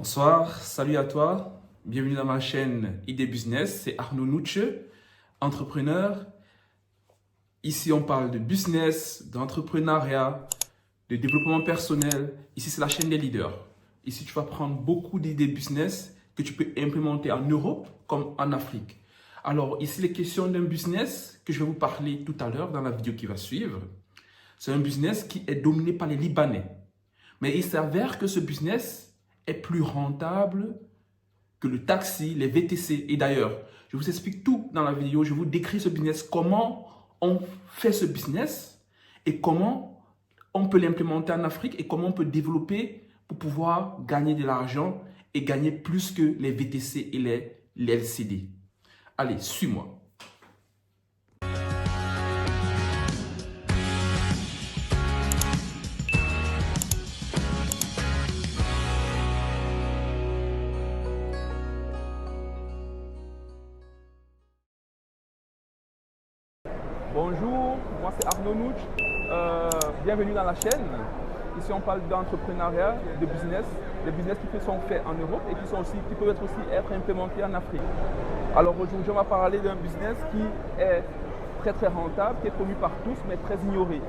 Bonsoir, salut à toi, bienvenue dans ma chaîne ID Business, c'est Arnaud Nouche, entrepreneur. Ici on parle de business, d'entrepreneuriat, de développement personnel. Ici c'est la chaîne des leaders. Ici tu vas prendre beaucoup d'idées business que tu peux implémenter en Europe comme en Afrique. Alors ici les questions d'un business que je vais vous parler tout à l'heure dans la vidéo qui va suivre. C'est un business qui est dominé par les Libanais. Mais il s'avère que ce business est plus rentable que le taxi, les VTC. Et d'ailleurs, je vous explique tout dans la vidéo. Je vous décris ce business, comment on fait ce business et comment on peut l'implémenter en Afrique et comment on peut développer pour pouvoir gagner de l'argent et gagner plus que les VTC et les LCD. Allez, suis-moi. Bonjour, moi c'est Arnaud Nouche, bienvenue dans la chaîne. Ici on parle d'entrepreneuriat, de business, des business qui sont faits en Europe et qui peuvent aussi être implémentés en Afrique. Alors aujourd'hui on va parler d'un business qui est très rentable, qui est connu par tous mais très ignoré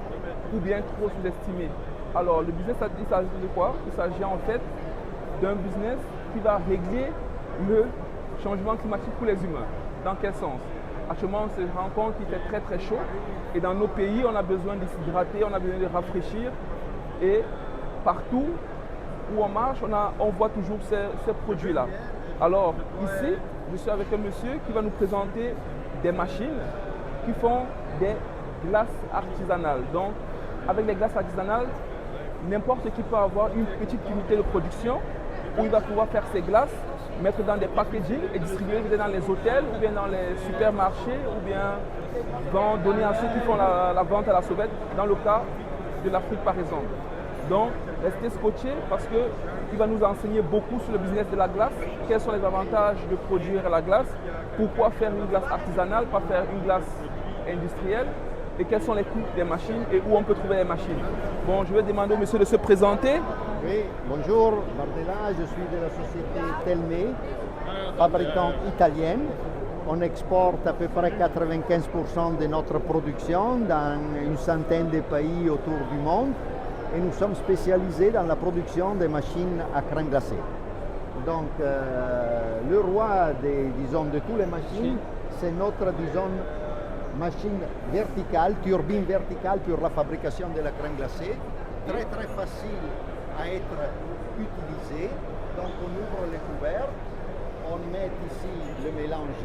ou bien trop sous-estimé. Alors le business, il s'agit de quoi? Il s'agit en fait d'un business qui va régler le changement climatique pour les humains. Dans quel sens? Actuellement, on se rend compte qu'il fait très chaud et dans nos pays, on a besoin de s'hydrater, on a besoin de rafraîchir et partout où on marche, on voit toujours ces produits-là. Alors ici, je suis avec un monsieur qui va nous présenter des machines qui font des glaces artisanales. Donc, avec les glaces artisanales, n'importe qui peut avoir une petite unité de production où il va pouvoir faire ses glaces, mettre dans des packaging et distribuer dans les hôtels ou bien dans les supermarchés ou bien donner à ceux qui font la vente à la sauvette dans le cas de l'Afrique par exemple. Donc restez scotchés parce qu'il va nous enseigner beaucoup sur le business de la glace, quels sont les avantages de produire la glace, pourquoi faire une glace artisanale, pas faire une glace industrielle et quels sont les coûts des machines et où on peut trouver les machines. Bon, je vais demander au monsieur de se présenter. Oui, bonjour, Bardella, je suis de la société Telme, fabricant italienne. On exporte à peu près 95% de notre production dans une centaine de pays autour du monde et nous sommes spécialisés dans la production des machines à crème glacée. Donc, le roi de toutes les machines, c'est notre, machine verticale, turbine verticale pour la fabrication de la crème glacée, très facile à être utilisée. Donc on ouvre les couverts, on met ici le mélange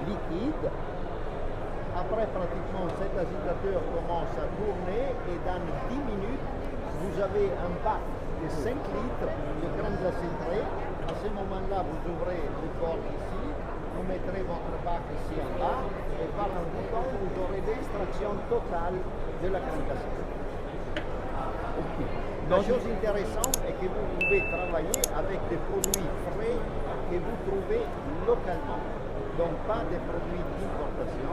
liquide. Après pratiquement cet agitateur commence à tourner et dans 10 minutes vous avez un bac de 5 litres de crème glacée frais. À ce moment-là vous ouvrez le corps ici, vous mettrez votre bac ici en bas et par un bouton vous aurez l'extraction totale de la crème glacée. La chose intéressante est que vous pouvez travailler avec des produits frais que vous trouvez localement. Donc pas des produits d'importation,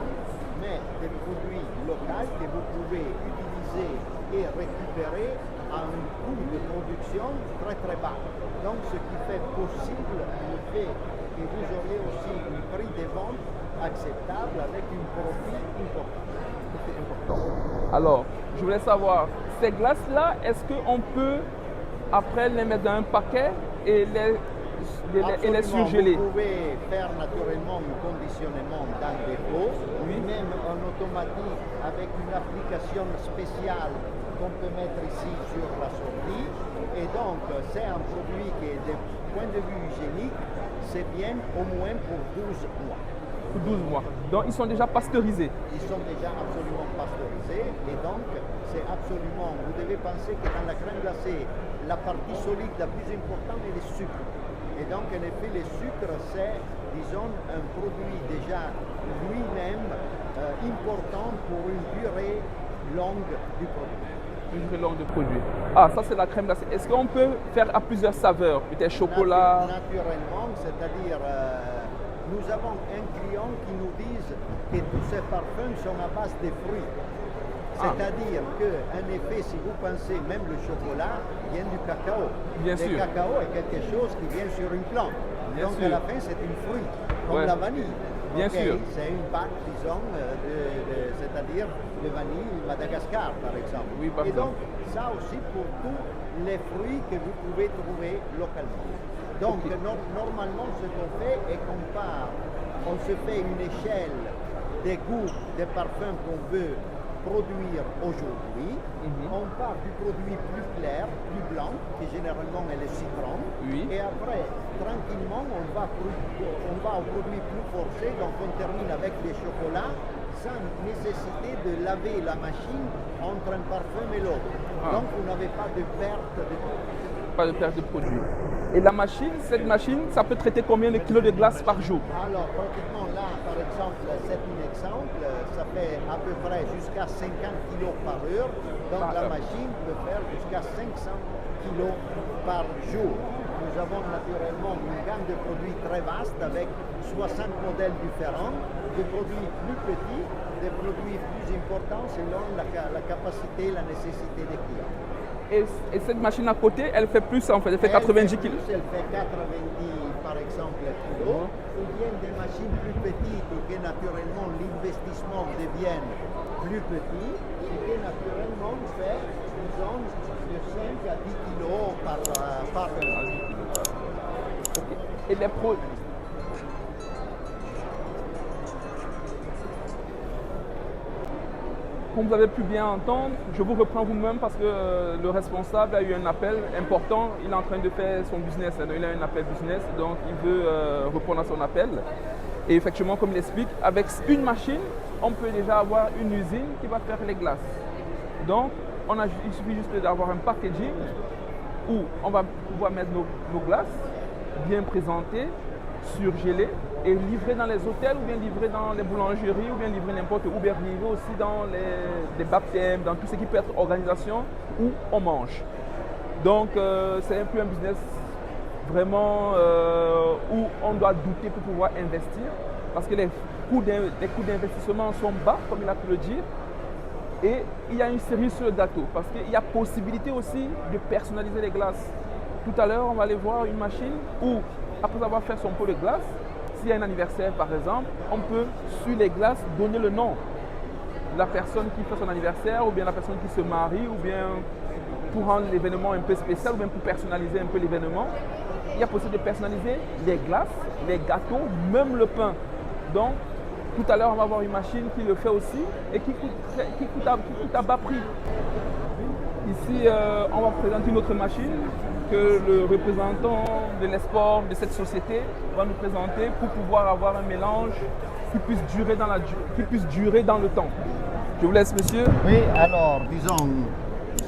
mais des produits locaux que vous pouvez utiliser et récupérer à un coût de production très bas. Donc ce qui fait possible le fait que vous aurez aussi un prix de vente acceptable avec un profit important. Alors, je voulais savoir, ces glaces-là, est-ce qu'on peut après les mettre dans un paquet et les surgeler? Vous pouvez faire naturellement un conditionnement dans des pots, même en automatique avec une application spéciale qu'on peut mettre ici sur la sortie. Et donc, c'est un produit qui, du point de vue hygiénique, c'est bien au moins pour 12 mois. Pour 12 mois. Donc, ils sont déjà pasteurisés. Ils sont déjà absolument pasteurisés et donc c'est absolument, vous devez penser que dans la crème glacée, la partie solide la plus importante est le sucre. Et donc en effet, le sucre c'est, disons, un produit déjà lui-même important pour une durée longue du produit. Une durée longue de produit. Ah, ça c'est la crème glacée. Est-ce qu'on peut faire à plusieurs saveurs? Peut-être chocolat? Naturellement, c'est-à-dire nous avons un client qui nous dit que tous ces parfums sont à base de fruits. C'est-à-dire qu'en effet, si vous pensez, même le chocolat vient du cacao. Bien le sûr. cacao est quelque chose qui vient sur une plante. Bien Donc sûr. à la fin, c'est une fruit, comme Ouais. la vanille. Bien Ok, sûr. C'est une pâte, disons, c'est-à-dire de vanille Madagascar, par exemple. Oui, par Et exemple. donc, ça aussi pour tous les fruits que vous pouvez trouver localement. Donc, normalement, ce qu'on fait est qu'on part, on se fait une échelle des goûts, des parfums qu'on veut produire aujourd'hui. On part du produit plus clair, plus blanc, qui généralement est le citron. Oui. Et après, tranquillement, on va au produit plus forcé, donc on termine avec des chocolats sans nécessité de laver la machine entre un parfum et l'autre. Ah. Donc vous n'avez pas de perte de Pas de perte de produit. Et la machine, cette machine, ça peut traiter combien de kilos de glace par jour? Alors, pratiquement là, par exemple, c'est un exemple, ça fait à peu près jusqu'à 50 kg par heure. Donc Par la heure. machine peut faire jusqu'à 500 kg par jour. Nous avons naturellement une gamme de produits très vaste avec 60 modèles différents, des produits plus petits, des produits plus importants selon la capacité, la nécessité des clients. Et cette machine à côté, elle fait plus en fait, elle fait 90 Elle fait kilos. plus, elle fait 90 par exemple kilos, ou bien des machines plus petites ou que naturellement l'investissement devienne plus petit et que naturellement fait disons de 5 à 10 kilos par heure. Ok. Et les pro... Comme vous avez pu bien entendre, je vous reprends vous-même parce que le responsable a eu un appel important. Il est en train de faire son business. Il a un appel business, donc il veut répondre à son appel. Et effectivement, comme il explique, avec une machine, on peut déjà avoir une usine qui va faire les glaces. Donc, il suffit juste d'avoir un packaging où on va pouvoir mettre nos glaces bien présentées, surgelées et livrées dans les hôtels ou bien livrées dans les boulangeries ou bien livrées n'importe où, ou bien livrées aussi dans les baptêmes, dans tout ce qui peut être organisation où on mange. Donc c'est un peu un business vraiment où on doit douter pour pouvoir investir parce que les coûts d'investissement sont bas, comme il a pu le dire. Et il y a une cerise sur le gâteau parce qu'il y a possibilité aussi de personnaliser les glaces. Tout à l'heure, on va aller voir une machine où, après avoir fait son pot de glace, s'il y a un anniversaire par exemple, on peut sur les glaces donner le nom de la personne qui fait son anniversaire ou bien la personne qui se marie ou bien pour rendre l'événement un peu spécial ou bien pour personnaliser un peu l'événement. Il y a possibilité de personnaliser les glaces, les gâteaux, même le pain. Donc, tout à l'heure, on va avoir une machine qui le fait aussi et qui coûte à bas prix. Ici, on va présenter une autre machine que le représentant de l'export de cette société va nous présenter pour pouvoir avoir un mélange qui puisse durer dans le temps. Je vous laisse, monsieur. Oui, alors, disons,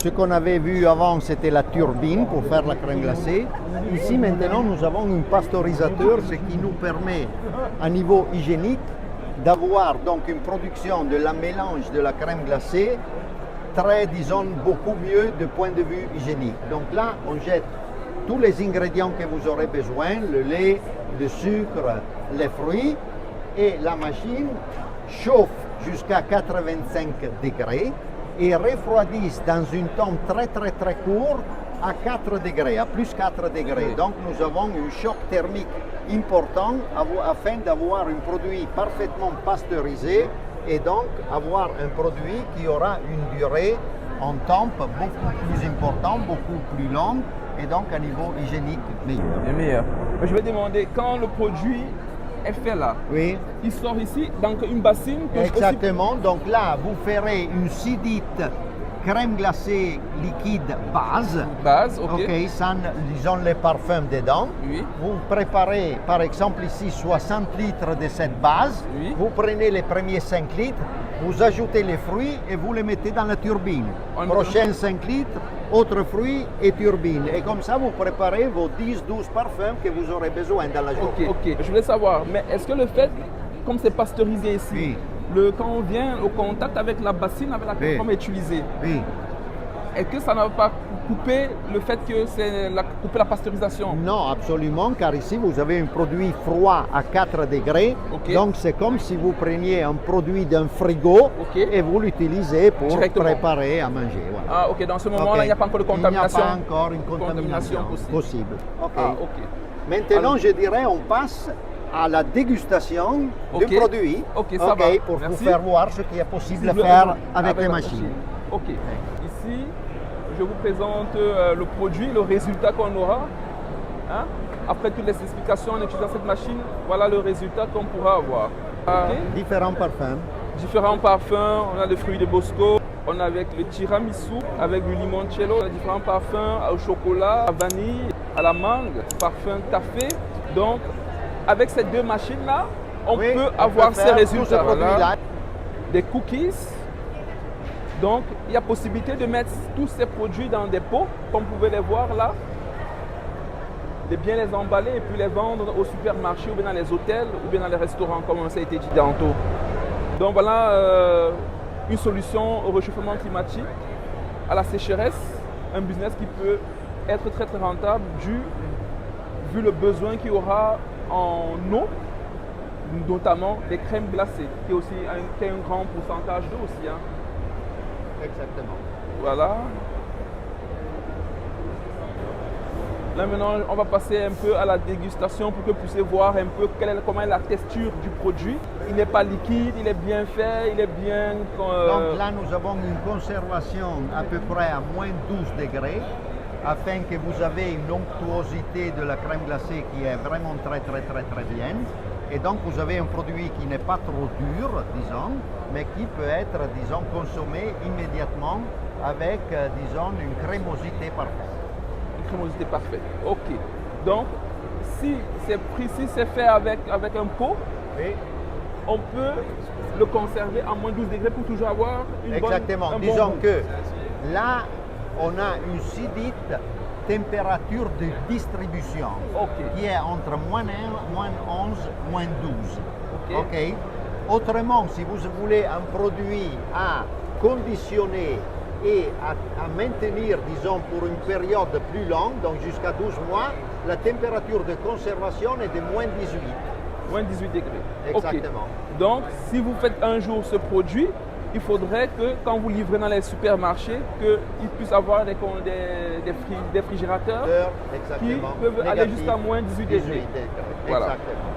ce qu'on avait vu avant, c'était la turbine pour faire la crème glacée. Ici, maintenant, nous avons un pasteurisateur, ce qui nous permet, à niveau hygiénique, d'avoir donc une production de la mélange de la crème glacée très, disons, beaucoup mieux du point de vue hygiénique. Donc là, on jette tous les ingrédients que vous aurez besoin, le lait, le sucre, les fruits, et la machine chauffe jusqu'à 85 degrés et refroidit dans une temps très court à 4 degrés, à plus 4 degrés. Donc nous avons un choc thermique important afin d'avoir un produit parfaitement pasteurisé et donc avoir un produit qui aura une durée en temps beaucoup plus importante, beaucoup plus longue et donc à niveau hygiénique meilleur. Le meilleur. Je vais demander, quand le produit est fait là, Oui. il sort ici dans une bassine que Exactement, donc là vous ferez une sidite crème glacée liquide base. base, ok. Ok, sans, disons, les parfums dedans. Oui. Vous préparez, par exemple, ici 60 litres de cette base. Oui. Vous prenez les premiers 5 litres, vous ajoutez les fruits et vous les mettez dans la turbine. On- Prochains 5 litres, autres fruits et turbine. Et comme ça, vous préparez vos 10-12 parfums que vous aurez besoin dans la journée. Ok. Je voulais savoir, mais est-ce que le fait, comme c'est pasteurisé ici, Oui. quand on vient au contact avec la bassine avec laquelle Oui. on va utiliser, Oui. est-ce que ça ne va pas couper le fait que c'est couper la pasteurisation. Non, absolument, car ici vous avez un produit froid à 4 degrés. Ok. Donc c'est comme si vous preniez un produit d'un frigo Ok. et vous l'utilisez pour Directement. préparer à manger. Voilà. Ah, ok, dans ce moment-là, Ok. il n'y a pas encore de contamination. Il n'y a pas encore une contamination possible. Ok. Ah, ok. Maintenant, Alors- je dirais, on passe à la dégustation Ok. du produit. Ok, ça va. Pour Merci. vous faire voir ce qu'il est possible de Le- faire avec la les machines. Ok. Ici, je vous présente le produit, le résultat qu'on aura. Hein? Après toutes les explications en utilisant cette machine, voilà le résultat qu'on pourra avoir. Ok. Différents parfums. Différents parfums, on a le fruit de Bosco, on a avec le tiramisu, avec du limoncello, on a différents parfums au chocolat, à vanille, à la mangue, parfum café. Donc, avec ces deux machines-là, on Oui, peut on avoir peut ces faire tous résultats. ces produits-là. Voilà. Des cookies. Donc, il y a possibilité de mettre tous ces produits dans des pots, comme vous pouvez les voir là, de bien les emballer et puis les vendre au supermarché ou bien dans les hôtels ou bien dans les restaurants, comme ça a été dit tantôt. Donc voilà une solution au réchauffement climatique, à la sécheresse, un business qui peut être très très rentable vu le besoin qu'il y aura en eau, notamment des crèmes glacées, qui a un grand pourcentage d'eau aussi. Hein. Exactement. Voilà. Là maintenant, on va passer un peu à la dégustation pour que vous puissiez voir un peu comment est la texture du produit. Il n'est pas liquide, il est bien fait, il est bien... Donc là, nous avons une conservation à peu près à moins 12 degrés, afin que vous avez une onctuosité de la crème glacée qui est vraiment très bien. Et donc vous avez un produit qui n'est pas trop dur, disons, mais qui peut être, disons, consommé immédiatement avec, disons, une crémosité parfaite. Une crémosité parfaite. Ok. Donc, si c'est fait avec un pot, Oui. on peut le conserver à moins 12 degrés pour toujours avoir une Exactement. bonne, un bon Disons goût. que là, on a une si dite température de distribution Ok. qui est entre -1, -11, -12. Ok. Ok. Autrement, si vous voulez un produit à conditionner et à maintenir, disons, pour une période plus longue, donc jusqu'à 12 mois, la température de conservation est de -18. Moins 18 degrés. Exactement. Ok. Donc, si vous faites un jour ce produit, il faudrait que quand vous livrez dans les supermarchés, qu'ils puissent avoir des réfrigérateurs qui Exactement. peuvent aller Négatif, jusqu'à moins 18 degrés. Voilà. Exactement.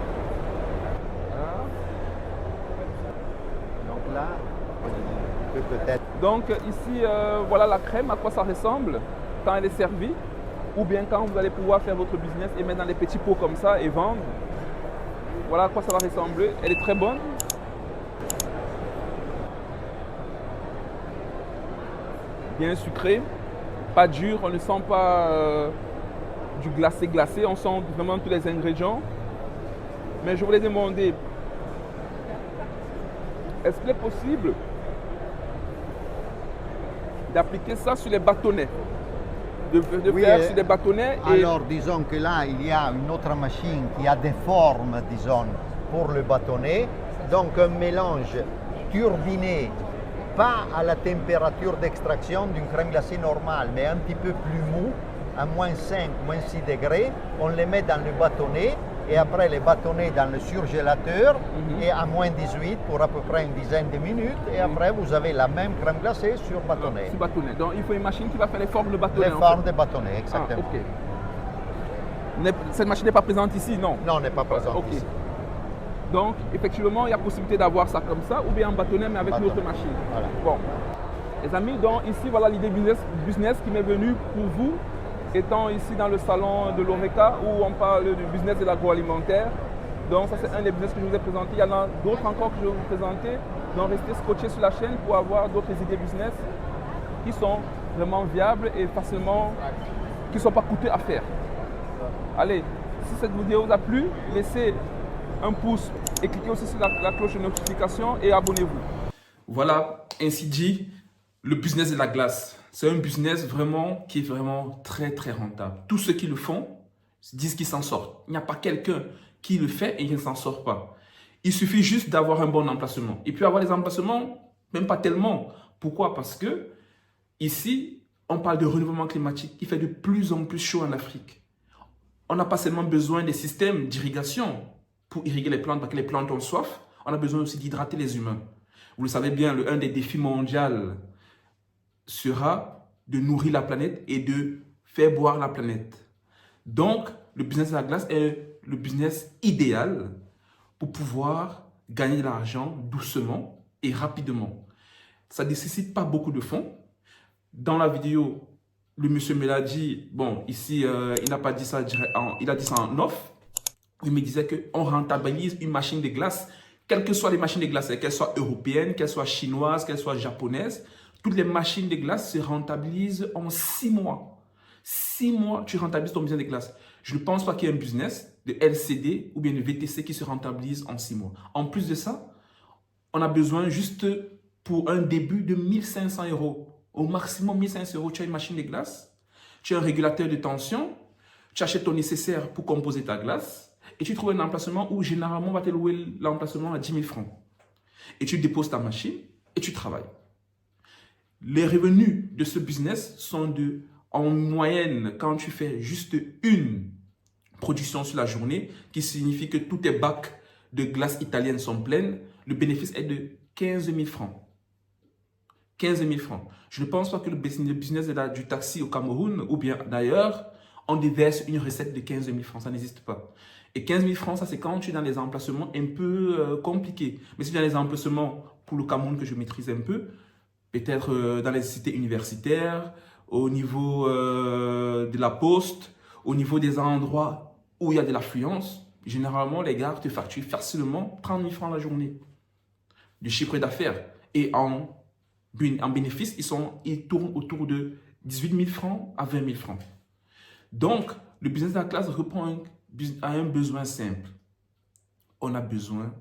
Donc là, on peut peut-être. Donc ici, voilà la crème, à quoi ça ressemble quand elle est servie, ou bien quand vous allez pouvoir faire votre business et mettre dans des petits pots comme ça et vendre. Voilà à quoi ça va ressembler. Elle est très bonne. Bien sucré, pas dur, on ne sent pas du glacé, on sent vraiment tous les ingrédients. Mais je voulais demander, est-ce qu'il est possible d'appliquer ça sur les bâtonnets, de Oui, faire sur des bâtonnets et Alors, disons que là, il y a une autre machine qui a des formes, disons, pour le bâtonnet. Donc, un mélange turbiné, pas à la température d'extraction d'une crème glacée normale, mais un petit peu plus mou, à -5, -6 degrés. On les met dans le bâtonnet et après les bâtonnets dans le surgélateur et à -18 pour à peu près une dizaine de minutes. Et après, vous avez la même crème glacée sur bâtonnet. sur bâtonnet. Donc il faut une machine qui va faire les formes de Les bâtonnet. en formes fait. de bâtonnet, Ah, exactement. ok. Cette machine n'est pas présente ici, non? Non, on n'est pas présent Ok. ici. Donc, effectivement, il y a possibilité d'avoir ça comme ça, ou bien en bâtonnet, mais avec une autre Bâtonnet. machine. Voilà. Bon. Les amis, donc ici, voilà l'idée business qui m'est venue pour vous, étant ici dans le salon de l'ORECA, où on parle du business de l'agroalimentaire. Donc, ça, c'est un des business que je vous ai présenté. Il y en a d'autres encore que je vais vous présenter. Donc, restez scotchés sur la chaîne pour avoir d'autres idées business qui sont vraiment viables et facilement, qui ne sont pas coûteux à faire. Allez, si cette vidéo vous a plu, laissez un pouce et cliquez aussi sur la cloche de notification et abonnez-vous. Voilà, ainsi dit, le business de la glace. C'est un business vraiment qui est vraiment très très rentable. Tous ceux qui le font disent qu'ils s'en sortent. Il n'y a pas quelqu'un qui le fait et qui ne s'en sort pas. Il suffit juste d'avoir un bon emplacement. Et puis avoir des emplacements, même pas tellement. Pourquoi? Parce que ici, On parle de renouvellement climatique. Il fait de plus en plus chaud en Afrique. On n'a pas seulement besoin des systèmes d'irrigation pour irriguer les plantes parce que les plantes ont soif. On a besoin aussi d'hydrater les humains. Vous le savez bien, un des défis mondiaux sera de nourrir la planète et de faire boire la planète. Donc, le business de la glace est le business idéal pour pouvoir gagner de l'argent doucement et rapidement. Ça ne nécessite pas beaucoup de fonds. Dans la vidéo, le monsieur me l'a dit, bon, ici, il n'a pas dit ça, il a dit ça en off. Il me disait qu'on rentabilise une machine de glace, quelles que soient les machines de glace, qu'elles soient européennes, qu'elles soient chinoises, qu'elles soient japonaises, toutes les machines de glace se rentabilisent en 6 mois. 6 mois, tu rentabilises ton business de glace. Je ne pense pas qu'il y ait un business de LCD ou bien de VTC qui se rentabilise en 6 mois. En plus de ça, on a besoin juste pour un début de 1500 €. Au maximum 1500 €, tu as une machine de glace, tu as un régulateur de tension, tu achètes ton nécessaire pour composer ta glace et tu trouves un emplacement où généralement on va te louer l'emplacement à 10 000 francs. Et tu déposes ta machine et tu travailles. Les revenus de ce business sont en moyenne, quand tu fais juste une production sur la journée, qui signifie que tous tes bacs de glace italienne sont pleines, le bénéfice est de 15 000 francs. 15 000 francs. Je ne pense pas que le business du taxi au Cameroun ou bien d'ailleurs, on déverse une recette de 15 000 francs. Ça n'existe pas. Et 15 000 francs, ça c'est quand tu es dans des emplacements un peu compliqués. Mais si tu es dans les emplacements pour le Cameroun que je maîtrise un peu, peut-être dans les cités universitaires, au niveau de la poste, au niveau des endroits où il y a de l'affluence, généralement les gars te facturent facilement 30 000 francs la journée de chiffre d'affaires. Et en bénéfice, ils tournent autour de 18 000 francs à 20 000 francs. Donc, le business de la classe répond à un besoin simple. On a besoin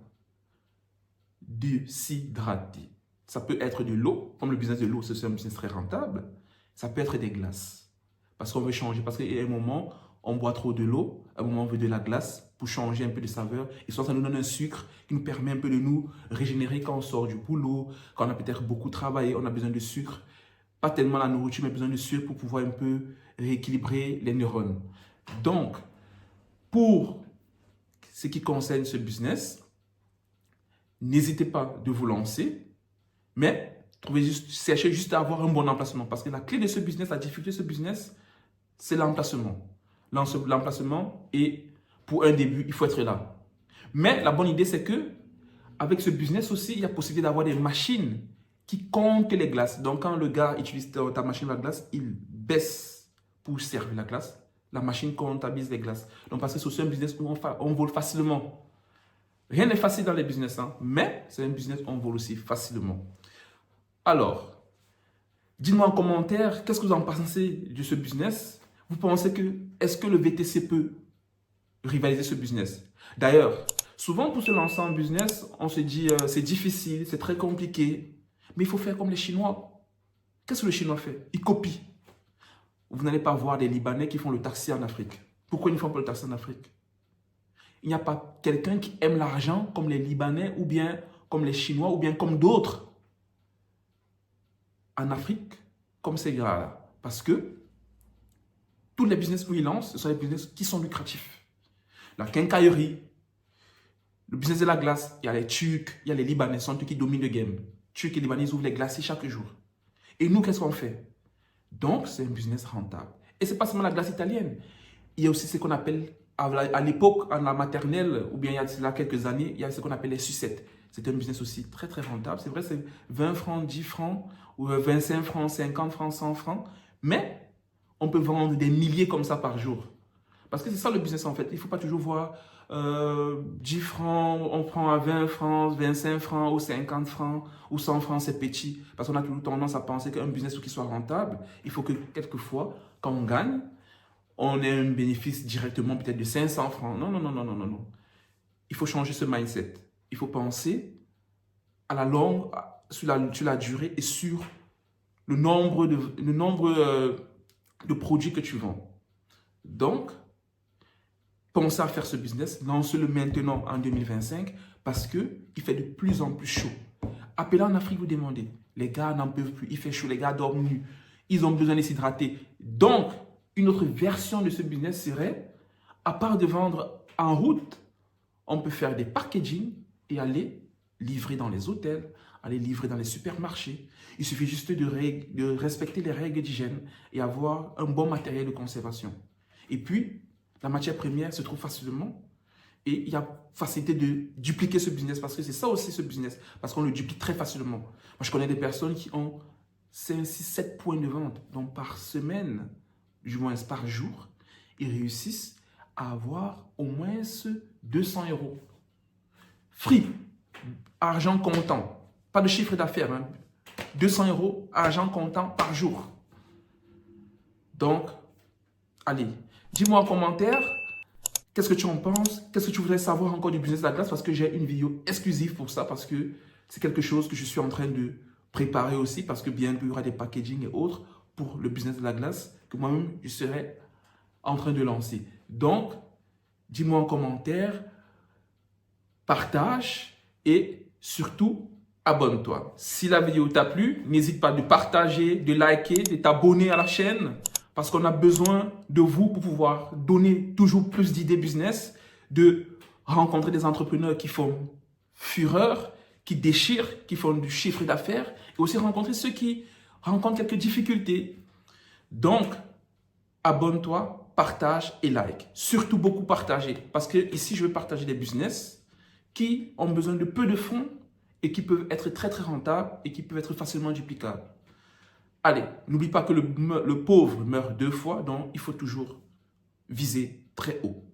de s'hydrater. Ça peut être de l'eau, comme le business de l'eau, c'est un business très rentable. Ça peut être des glaces, parce qu'on veut changer. Parce qu'à un moment, on boit trop de l'eau, à un moment, on veut de la glace pour changer un peu de saveur. Et soit ça nous donne un sucre qui nous permet un peu de nous régénérer quand on sort du boulot, quand on a peut-être beaucoup travaillé, on a besoin de sucre. Pas tellement la nourriture, mais besoin de sucre pour pouvoir un peu rééquilibrer les neurones. Donc, pour ce qui concerne ce business, n'hésitez pas de vous lancer, mais cherchez juste à avoir un bon emplacement. Parce que la clé de ce business, la difficulté de ce business, c'est l'emplacement. L'emplacement, et pour un début, il faut être là. Mais la bonne idée, c'est que avec ce business aussi, il y a possibilité d'avoir des machines qui comptent les glaces. Donc, quand le gars utilise ta machine à glace, il baisse pour servir la glace. La machine comptabilise les glaces. Donc, parce que c'est aussi un business où on vole facilement. Rien n'est facile dans les business, hein, mais c'est un business où on vole aussi facilement. Alors, dites-moi en commentaire, qu'est-ce que vous en pensez de ce business? Vous pensez est-ce que le VTC peut rivaliser ce business? D'ailleurs, souvent pour se lancer en business, on se dit c'est difficile, c'est très compliqué, mais il faut faire comme les Chinois. Qu'est-ce que le Chinois fait? Il copie. Vous n'allez pas voir des Libanais qui font le taxi en Afrique. Pourquoi ils ne font pas le taxi en Afrique? Il n'y a pas quelqu'un qui aime l'argent comme les Libanais ou bien comme les Chinois ou bien comme d'autres en Afrique, comme ces gars-là. Parce que tous les business où ils lancent, ce sont les business qui sont lucratifs. La quincaillerie, le business de la glace, il y a les Turcs, il y a les Libanais, sont eux qui dominent le game. Turcs et Libanais, ils ouvrent les glaciers chaque jour. Et nous, qu'est-ce qu'on fait? Donc, c'est un business rentable. Et ce n'est pas seulement la glace italienne. Il y a aussi ce qu'on appelle, à l'époque, en la maternelle, ou bien il y a là quelques années, il y a ce qu'on appelle les sucettes. C'est un business aussi très, très rentable. C'est vrai, c'est 20 francs, 10 francs, ou 25 francs, 50 francs, 100 francs. Mais on peut vendre des milliers comme ça par jour. Parce que c'est ça le business en fait. Il ne faut pas toujours voir 10 francs, on prend à 20 francs, 25 francs ou 50 francs ou 100 francs, c'est petit. Parce qu'on a toujours tendance à penser qu'un business qui soit rentable, il faut que quelquefois, quand on gagne, on ait un bénéfice directement peut-être de 500 francs. Non, non, non, non, non, non, non. Il faut changer ce mindset. Il faut penser à la longue, sur la durée et sur le nombre de produits que tu vends. Donc, pensez à faire ce business, lancez-le maintenant en 2025 parce qu'il fait de plus en plus chaud. Appelez en Afrique, vous demandez. Les gars n'en peuvent plus, il fait chaud, les gars dorment nus. Ils ont besoin de s'hydrater. Donc, une autre version de ce business serait, à part de vendre en route, on peut faire des packaging et aller livrer dans les hôtels, aller livrer dans les supermarchés. Il suffit juste de respecter les règles d'hygiène et avoir un bon matériel de conservation. Et puis, la matière première se trouve facilement et il y a facilité de dupliquer ce business parce que c'est ça aussi ce business, parce qu'on le duplique très facilement. Moi, je connais des personnes qui ont 5, 6, 7 points de vente. Donc, par semaine, du moins par jour, ils réussissent à avoir au moins 200 euros. Free, argent comptant, pas de chiffre d'affaires. 200 euros, argent comptant par jour. Donc, allez, dis-moi en commentaire, qu'est-ce que tu en penses? Qu'est-ce que tu voudrais savoir encore du business de la glace? Parce que j'ai une vidéo exclusive pour ça, parce que c'est quelque chose que je suis en train de préparer aussi, parce que bientôt il y aura des packaging et autres pour le business de la glace que moi-même je serai en train de lancer. Donc, dis-moi en commentaire, partage et surtout, abonne-toi. Si la vidéo t'a plu, n'hésite pas de partager, de liker, de t'abonner à la chaîne parce qu'on a besoin de vous pour pouvoir donner toujours plus d'idées business, de rencontrer des entrepreneurs qui font fureur, qui déchirent, qui font du chiffre d'affaires et aussi rencontrer ceux qui rencontrent quelques difficultés. Donc, abonne-toi, partage et like. Surtout beaucoup partager parce que ici, je vais partager des business qui ont besoin de peu de fonds et qui peuvent être très très rentables et qui peuvent être facilement duplicables. Allez, n'oublie pas que le pauvre meurt 2 fois, donc il faut toujours viser très haut.